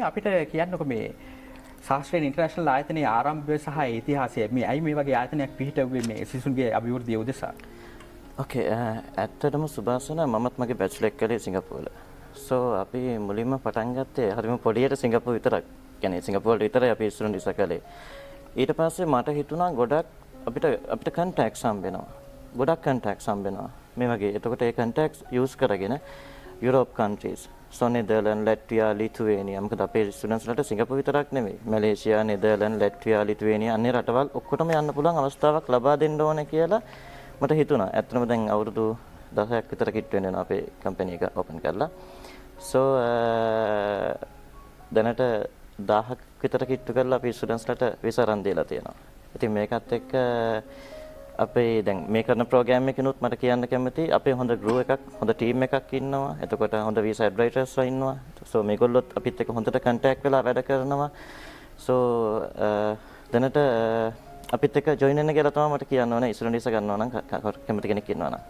අපිට කියන්නකො මේ ශාස්ත්‍රීය ඉන්ටර්නැෂනල් ආයතනයේ ආරම්භය සහ ඉතිහාසය මේ ඇයි මේ වගේ ආයතනයක් පිහිටුවේ මේ සිසුන්ගේ අභිවෘද්ධිය උදෙසා? ඕකේ ඇත්තටම සුභාසන මමත් මගේ බැචලර් එක කළේ සිංගප්පූරුවල. සෝ අපි මුලින්ම පටන් ගත්තේ හරිම පොඩියට සිංගප්පූරුව විතරක්. කියන්නේ සිංගප්පූරුවල විතරයි අපි ඉස්සරහට ඉස්ස කළේ. ඊට පස්සේ මට හිතුණා ගොඩක් අපිට කන්ටැක්ට්ස් හම්බ වෙනවා. ගොඩක් කන්ටැක්ට්ස් හම්බ වෙනවා. මේ වගේ. එතකොට ඒ කන්ටැක්ට්ස් යූස් කරගෙන යුරෝප් කන්ට්‍රීස් නෙදර්ලන්ඩ්, ලැට්වියා, ලිතුවේනියා. මොකද අපේ ස්ටුඩන්ට්ස් වලට සිංගප්පූරුව විතරක් නෙමෙයි. මැලේසියා, නෙදර්ලන්ඩ්, ලැට්වියා, ලිතුවේනියා අන්නේ රටවල් ඔක්කොටම යන්න පුළුවන් අවස්ථාවක් ලබා දෙන්න ඕනේ කියලා මට හිතුණා. ඇත්තටම දැන් අවුරුදු 10ක් විතර කිට් වෙනවා අපේ කම්පැනි එක ඕපන් කරලා. සෝ දැනට 1000ක් විතර කිට්ටු කරලා අපි ස්ටුඩන්ට්ස්ලට වීසා අරන් දීලා තියෙනවා. ඉතින් මේකත් එක්ක අපේ දැන් මේ කරන ප්‍රෝග්‍රෑම් එකනොත් මට කියන්න කැමතියි අපේ හොඳ ගෲප් එකක්, හොඳ ටීම් එකක් ඉන්නවා. එතකොට හොඳ වීසා ඇඩ්වයිසර්ස්ලා ඉන්නවා. සෝ මේගොල්ලොත් අපිත් එක්ක හොඳට කන්ටැක්ට් වෙලා වැඩ කරනවා. සෝ දැනට අපිත් එක්ක ජොයින් වෙන්න කියලා තමයි මට කියන්න ඕනේ. ඉස්සරහ ඉස්ස ගන්නවා නම් කැමති කෙනෙක් ඉන්නවා නම්.